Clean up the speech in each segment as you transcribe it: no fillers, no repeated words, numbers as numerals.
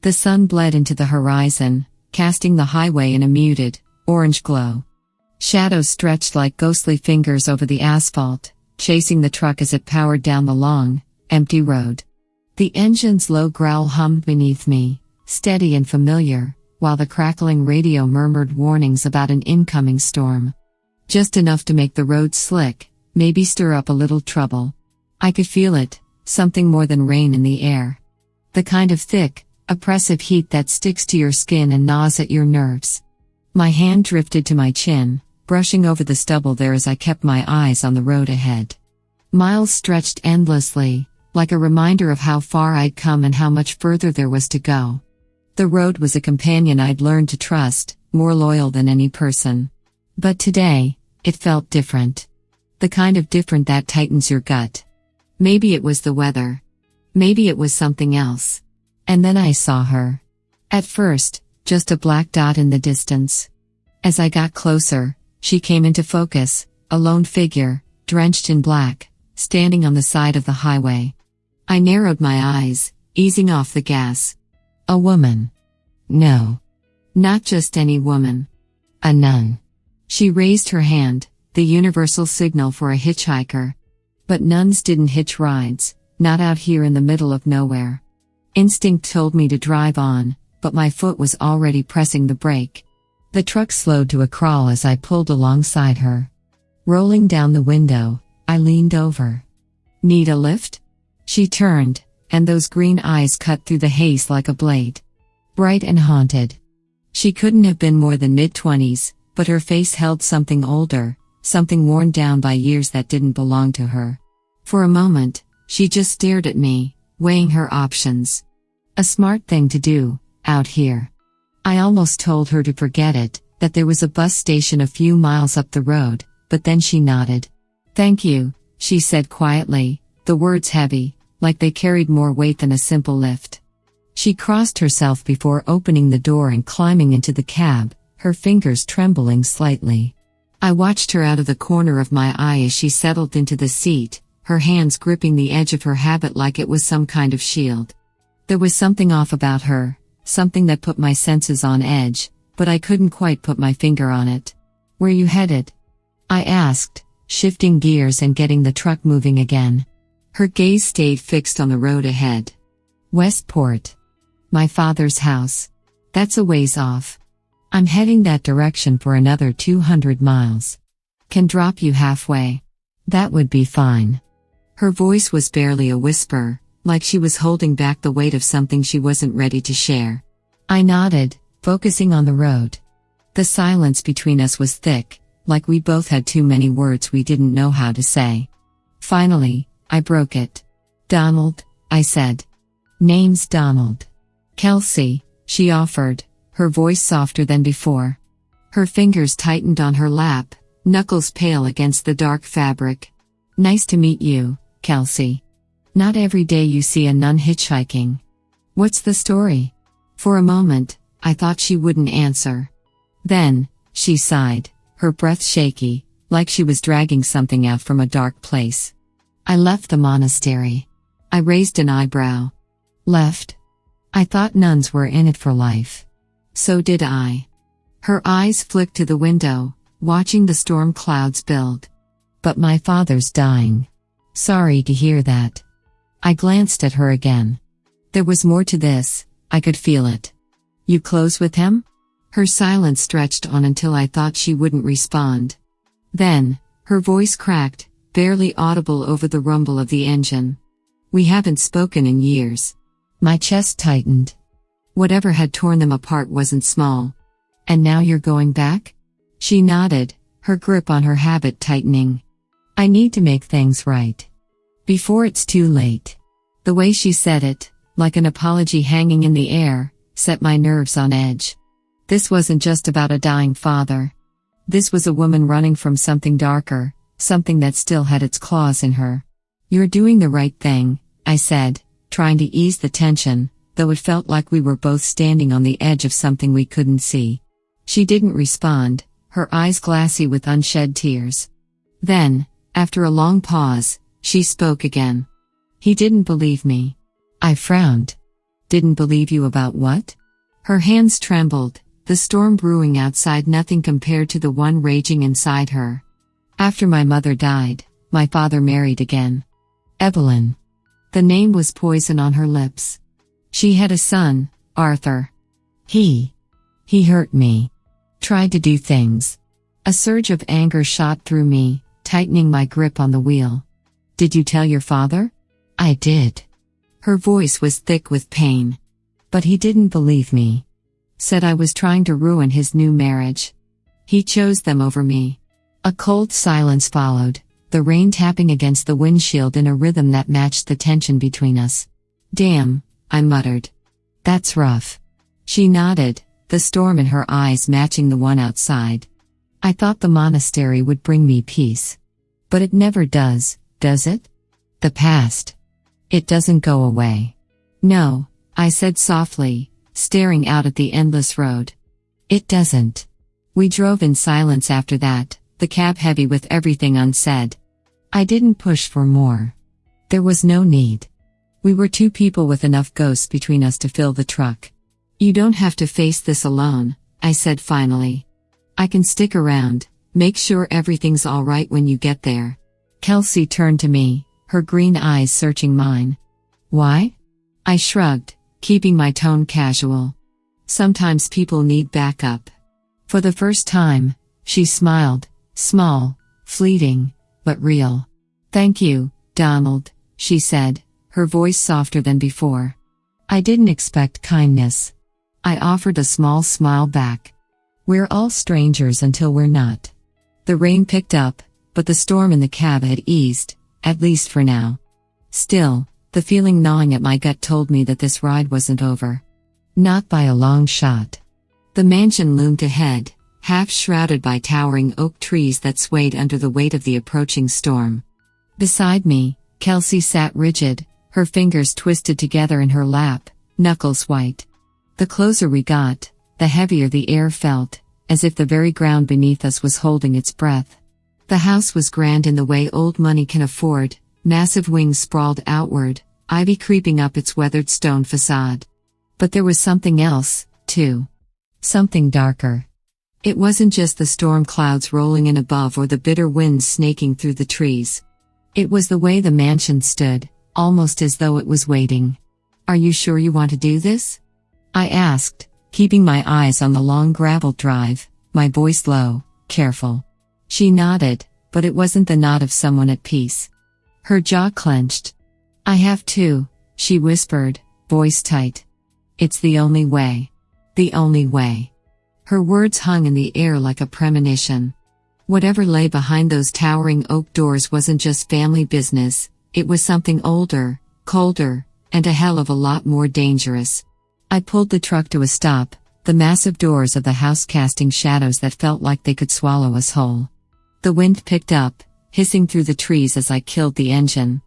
The sun bled into the horizon, casting the highway in a muted, orange glow. Shadows stretched like ghostly fingers over the asphalt, chasing the truck as it powered down the long, empty road. The engine's low growl hummed beneath me, steady and familiar, while the crackling radio murmured warnings about an incoming storm. Just enough to make the road slick, maybe stir up a little trouble. I could feel it, something more than rain in the air. The kind of thick, oppressive heat that sticks to your skin and gnaws at your nerves. My hand drifted to my chin, brushing over the stubble there as I kept my eyes on the road ahead. Miles stretched endlessly, like a reminder of how far I'd come and how much further there was to go. The road was a companion I'd learned to trust, more loyal than any person. But today, it felt different. The kind of different that tightens your gut. Maybe it was the weather. Maybe it was something else. And then I saw her. At first, just a black dot in the distance. As I got closer, she came into focus, a lone figure, drenched in black, standing on the side of the highway. I narrowed my eyes, easing off the gas. A woman. No. Not just any woman. A nun. She raised her hand, the universal signal for a hitchhiker. But nuns didn't hitch rides, not out here in the middle of nowhere. Instinct told me to drive on, but my foot was already pressing the brake. The truck slowed to a crawl as I pulled alongside her. Rolling down the window, I leaned over. Need a lift? She turned, and those green eyes cut through the haze like a blade. Bright and haunted. She couldn't have been more than mid-20s, but her face held something older, something worn down by years that didn't belong to her. For a moment, she just stared at me, weighing her options. A smart thing to do, out here. I almost told her to forget it, that there was a bus station a few miles up the road, but then she nodded. Thank you, she said quietly, the words heavy, like they carried more weight than a simple lift. She crossed herself before opening the door and climbing into the cab, her fingers trembling slightly. I watched her out of the corner of my eye as she settled into the seat, her hands gripping the edge of her habit like it was some kind of shield. There was something off about her, something that put my senses on edge, but I couldn't quite put my finger on it. Where you headed? I asked, shifting gears and getting the truck moving again. Her gaze stayed fixed on the road ahead. Westport. My father's house. That's a ways off. I'm heading that direction for another 200 miles. Can drop you halfway. That would be fine. Her voice was barely a whisper, like she was holding back the weight of something she wasn't ready to share. I nodded, focusing on the road. The silence between us was thick, like we both had too many words we didn't know how to say. Finally, I broke it. Donald, I said. Name's Donald. Kelsey, she offered, her voice softer than before. Her fingers tightened on her lap, knuckles pale against the dark fabric. Nice to meet you, Kelsey. Not every day you see a nun hitchhiking. What's the story? For a moment, I thought she wouldn't answer. Then, she sighed, her breath shaky, like she was dragging something out from a dark place. I left the monastery. I raised an eyebrow. Left? I thought nuns were in it for life. So did I. Her eyes flicked to the window, watching the storm clouds build. But my father's dying. Sorry to hear that. I glanced at her again. There was more to this, I could feel it. You close with him? Her silence stretched on until I thought she wouldn't respond. Then, her voice cracked, barely audible over the rumble of the engine. We haven't spoken in years. My chest tightened. Whatever had torn them apart wasn't small. And now you're going back? She nodded, her grip on her habit tightening. I need to make things right. Before it's too late. The way she said it, like an apology hanging in the air, set my nerves on edge. This wasn't just about a dying father. This was a woman running from something darker, something that still had its claws in her. You're doing the right thing, I said, trying to ease the tension, though it felt like we were both standing on the edge of something we couldn't see. She didn't respond, her eyes glassy with unshed tears. Then, after a long pause, she spoke again. He didn't believe me. I frowned. Didn't believe you about what? Her hands trembled, the storm brewing outside nothing compared to the one raging inside her. After my mother died, my father married again. Evelyn. The name was poison on her lips. She had a son, Arthur. He hurt me. Tried to do things. A surge of anger shot through me, tightening my grip on the wheel. Did you tell your father? I did. Her voice was thick with pain. But he didn't believe me. Said I was trying to ruin his new marriage. He chose them over me. A cold silence followed, the rain tapping against the windshield in a rhythm that matched the tension between us. Damn, I muttered. That's rough. She nodded, the storm in her eyes matching the one outside. I thought the monastery would bring me peace. But it never does it? The past. It doesn't go away. No, I said softly, staring out at the endless road. It doesn't. We drove in silence after that, the cab heavy with everything unsaid. I didn't push for more. There was no need. We were two people with enough ghosts between us to fill the truck. You don't have to face this alone, I said finally. I can stick around, make sure everything's all right when you get there. Kelsey turned to me, her green eyes searching mine. Why? I shrugged, keeping my tone casual. Sometimes people need backup. For the first time, she smiled, small, fleeting, but real. Thank you, Donald, she said, her voice softer than before. I didn't expect kindness. I offered a small smile back. We're all strangers until we're not. The rain picked up, but the storm in the cab had eased, at least for now. Still, the feeling gnawing at my gut told me that this ride wasn't over. Not by a long shot. The mansion loomed ahead, half shrouded by towering oak trees that swayed under the weight of the approaching storm. Beside me, Kelsey sat rigid, her fingers twisted together in her lap, knuckles white. The closer we got, the heavier the air felt, as if the very ground beneath us was holding its breath. The house was grand in the way old money can afford, massive wings sprawled outward, ivy creeping up its weathered stone facade. But there was something else, too. Something darker. It wasn't just the storm clouds rolling in above or the bitter winds snaking through the trees. It was the way the mansion stood, almost as though it was waiting. Are you sure you want to do this? I asked, keeping my eyes on the long gravel drive, my voice low, careful. She nodded, but it wasn't the nod of someone at peace. Her jaw clenched. I have to, she whispered, voice tight. It's the only way. The only way. Her words hung in the air like a premonition. Whatever lay behind those towering oak doors wasn't just family business, it was something older, colder, and a hell of a lot more dangerous. I pulled the truck to a stop, the massive doors of the house casting shadows that felt like they could swallow us whole. The wind picked up, hissing through the trees as I killed the engine.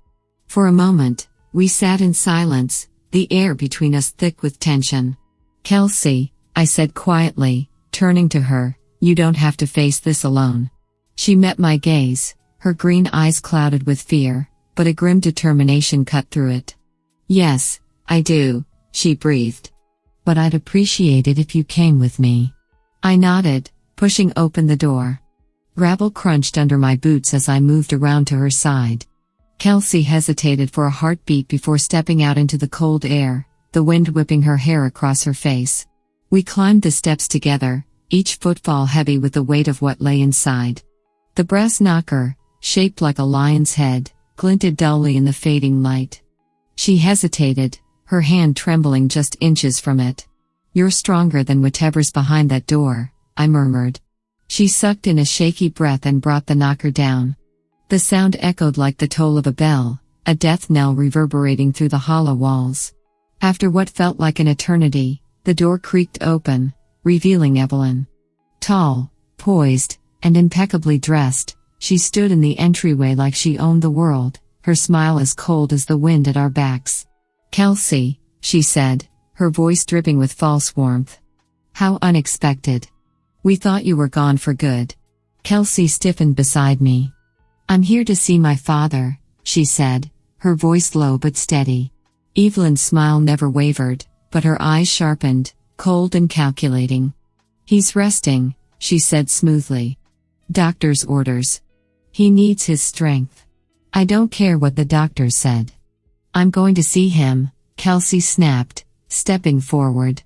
For a moment, we sat in silence, the air between us thick with tension. Kelsey, I said quietly, turning to her, you don't have to face this alone. She met my gaze, her green eyes clouded with fear, but a grim determination cut through it. Yes, I do, she breathed. But I'd appreciate it if you came with me. I nodded, pushing open the door. Gravel crunched under my boots as I moved around to her side. Kelsey hesitated for a heartbeat before stepping out into the cold air, the wind whipping her hair across her face. We climbed the steps together, each footfall heavy with the weight of what lay inside. The brass knocker, shaped like a lion's head, glinted dully in the fading light. She hesitated, her hand trembling just inches from it. You're stronger than whatever's behind that door, I murmured. She sucked in a shaky breath and brought the knocker down. The sound echoed like the toll of a bell, a death knell reverberating through the hollow walls. After what felt like an eternity, the door creaked open, revealing Evelyn. Tall, poised, and impeccably dressed, she stood in the entryway like she owned the world, her smile as cold as the wind at our backs. Kelsey, she said, her voice dripping with false warmth. How unexpected. We thought you were gone for good. Kelsey stiffened beside me. I'm here to see my father, she said, her voice low but steady. Evelyn's smile never wavered, but her eyes sharpened, cold and calculating. "He's resting," she said smoothly. "Doctor's orders. He needs his strength." "I don't care what the doctor said. I'm going to see him," Kelsey snapped, stepping forward.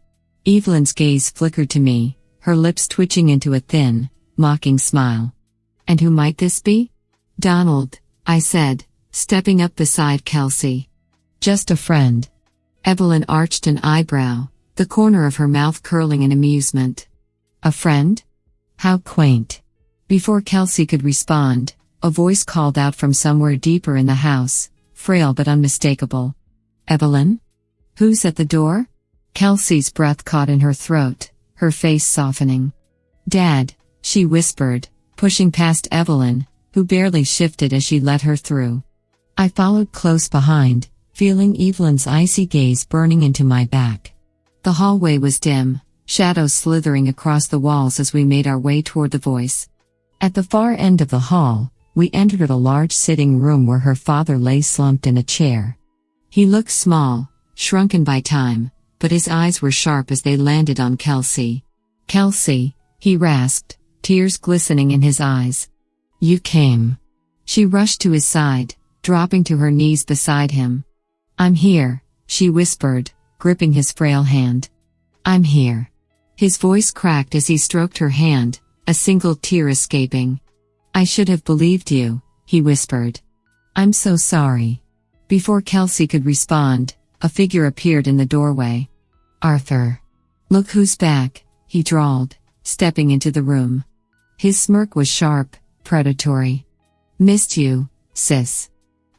Evelyn's gaze flickered to me, her lips twitching into a thin, mocking smile. "And who might this be?" "Donald," I said, stepping up beside Kelsey. "Just a friend." Evelyn arched an eyebrow, the corner of her mouth curling in amusement. "A friend? How quaint." Before Kelsey could respond, a voice called out from somewhere deeper in the house, frail but unmistakable. "Evelyn? Who's at the door?" Kelsey's breath caught in her throat, her face softening. "Dad," she whispered, pushing past Evelyn, who barely shifted as she let her through. I followed close behind, feeling Evelyn's icy gaze burning into my back. The hallway was dim, shadows slithering across the walls as we made our way toward the voice. At the far end of the hall, we entered a large sitting room where her father lay slumped in a chair. He looked small, shrunken by time, but his eyes were sharp as they landed on Kelsey. "Kelsey," he rasped, tears glistening in his eyes. "You came." She rushed to his side, dropping to her knees beside him. "I'm here," she whispered, gripping his frail hand. "I'm here." His voice cracked as he stroked her hand, a single tear escaping. "I should have believed you," he whispered. "I'm so sorry." Before Kelsey could respond, a figure appeared in the doorway. "Arthur. Look who's back," he drawled, stepping into the room. His smirk was sharp, predatory. "Missed you, sis."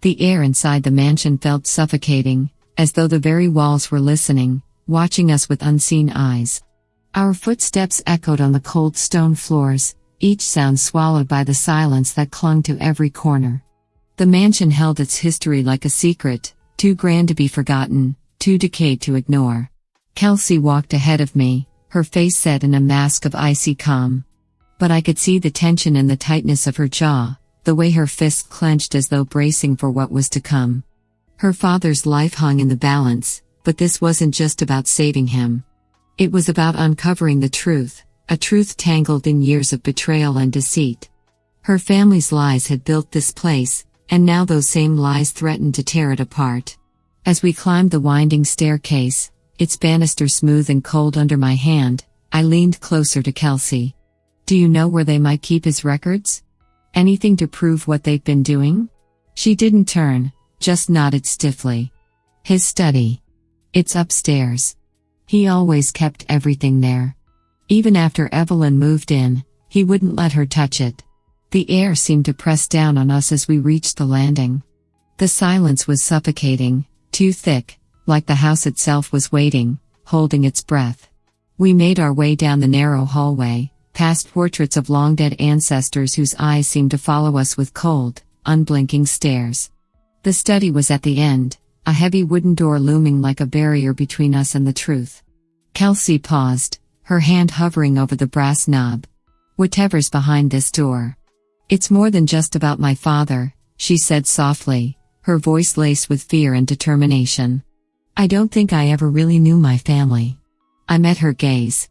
The air inside the mansion felt suffocating, as though the very walls were listening, watching us with unseen eyes. Our footsteps echoed on the cold stone floors, each sound swallowed by the silence that clung to every corner. The mansion held its history like a secret, too grand to be forgotten, too decayed to ignore. Kelsey walked ahead of me, her face set in a mask of icy calm. But I could see the tension and the tightness of her jaw, the way her fists clenched as though bracing for what was to come. Her father's life hung in the balance, but this wasn't just about saving him. It was about uncovering the truth, a truth tangled in years of betrayal and deceit. Her family's lies had built this place, and now those same lies threatened to tear it apart. As we climbed the winding staircase, its banister smooth and cold under my hand, I leaned closer to Kelsey. "Do you know where they might keep his records? Anything to prove what they've been doing?" She didn't turn, just nodded stiffly. "His study. It's upstairs. He always kept everything there. Even after Evelyn moved in, he wouldn't let her touch it." The air seemed to press down on us as we reached the landing. The silence was suffocating, too thick, like the house itself was waiting, holding its breath. We made our way down the narrow hallway, past portraits of long-dead ancestors whose eyes seemed to follow us with cold, unblinking stares. The study was at the end, a heavy wooden door looming like a barrier between us and the truth. Kelsey paused, her hand hovering over the brass knob. "Whatever's behind this door. It's more than just about my father," she said softly, her voice laced with fear and determination. "I don't think I ever really knew my family." I met her gaze.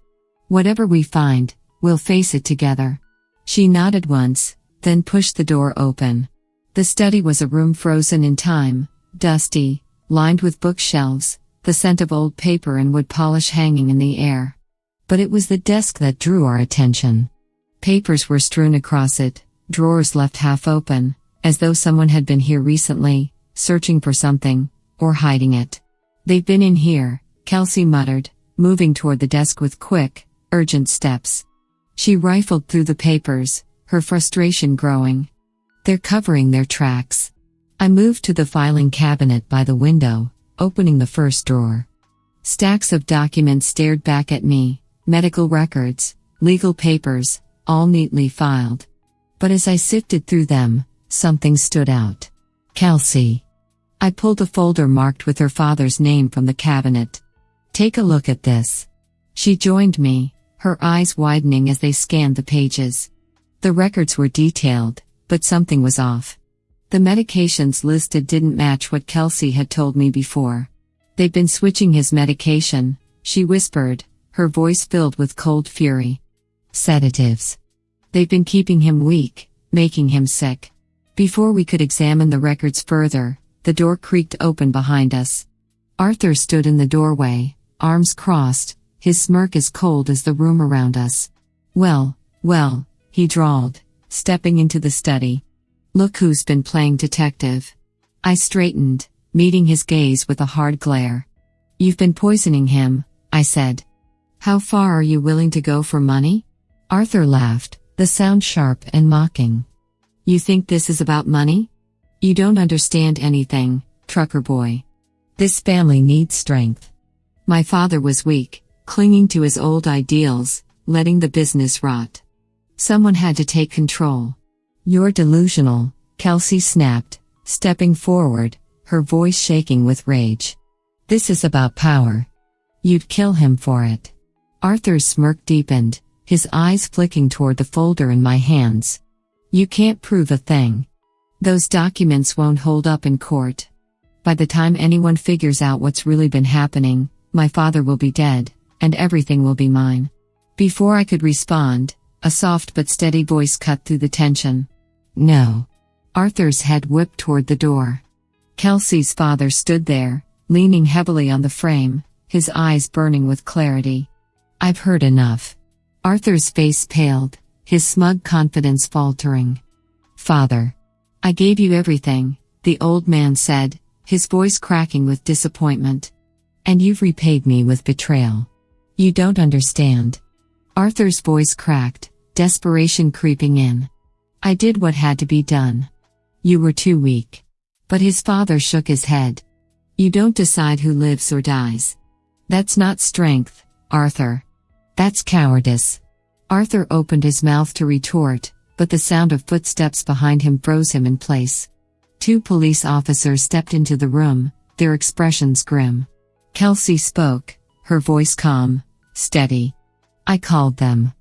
"Whatever we find, we'll face it together." She nodded once, then pushed the door open. The study was a room frozen in time, dusty, lined with bookshelves, the scent of old paper and wood polish hanging in the air. But it was the desk that drew our attention. Papers were strewn across it, drawers left half open, as though someone had been here recently, searching for something, or hiding it. "They've been in here," Kelsey muttered, moving toward the desk with quick, urgent steps. She rifled through the papers, her frustration growing. "They're covering their tracks." I moved to the filing cabinet by the window, opening the first drawer. Stacks of documents stared back at me, medical records, legal papers, all neatly filed. But as I sifted through them, something stood out. "Kelsey." I pulled a folder marked with her father's name from the cabinet. "Take a look at this." She joined me, her eyes widening as they scanned the pages. The records were detailed, but something was off. The medications listed didn't match what Kelsey had told me before. They've been switching his medication, she whispered, her voice filled with cold fury. Sedatives. They've been keeping him weak, making him sick. Before we could examine the records further, the door creaked open behind us. Arthur stood in the doorway, arms crossed, his smirk as cold as the room around us. Well, he drawled, stepping into the study. Look who's been playing detective. I straightened, meeting his gaze with a hard glare. You've been poisoning him, I said. How far are you willing to go for money? Arthur laughed, the sound sharp and mocking. You think this is about money? You don't understand anything, trucker boy. This family needs strength. My father was weak, clinging to his old ideals, letting the business rot. Someone had to take control. You're delusional, Kelsey snapped, stepping forward, her voice shaking with rage. This is about power. You'd kill him for it. Arthur's smirk deepened, his eyes flicking toward the folder in my hands. You can't prove a thing. Those documents won't hold up in court. By the time anyone figures out what's really been happening, my father will be dead, and everything will be mine. Before I could respond, a soft but steady voice cut through the tension. No. Arthur's head whipped toward the door. Kelsey's father stood there, leaning heavily on the frame, his eyes burning with clarity. I've heard enough. Arthur's face paled, his smug confidence faltering. Father. I gave you everything, the old man said, his voice cracking with disappointment. And you've repaid me with betrayal. You don't understand. Arthur's voice cracked, desperation creeping in. I did what had to be done. You were too weak. But his father shook his head. You don't decide who lives or dies. That's not strength, Arthur. That's cowardice. Arthur opened his mouth to retort, but the sound of footsteps behind him froze him in place. 2 police officers stepped into the room, their expressions grim. Kelsey spoke, her voice calm, steady. I called them.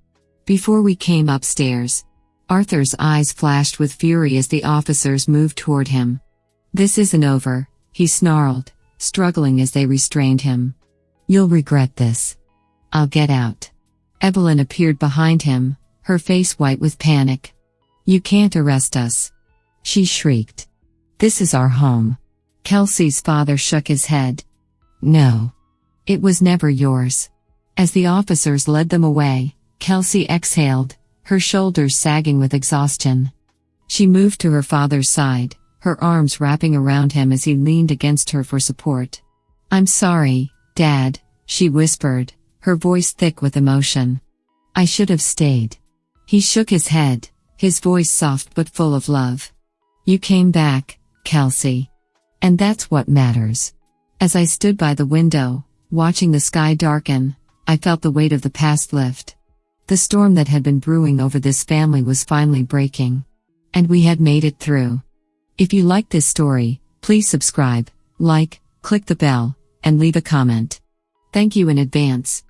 Before we came upstairs. Arthur's eyes flashed with fury as the officers moved toward him. This isn't over, he snarled, struggling as they restrained him. You'll regret this. I'll get out. Evelyn appeared behind him, her face white with panic. You can't arrest us. She shrieked. This is our home. Kelsey's father shook his head. No. It was never yours. As the officers led them away, Kelsey exhaled, her shoulders sagging with exhaustion. She moved to her father's side, her arms wrapping around him as he leaned against her for support. I'm sorry, Dad, she whispered, her voice thick with emotion. I should have stayed. He shook his head, his voice soft but full of love. You came back, Kelsey. And that's what matters. As I stood by the window, watching the sky darken, I felt the weight of the past lift. The storm that had been brewing over this family was finally breaking. And we had made it through. If you liked this story, please subscribe, like, click the bell, and leave a comment. Thank you in advance.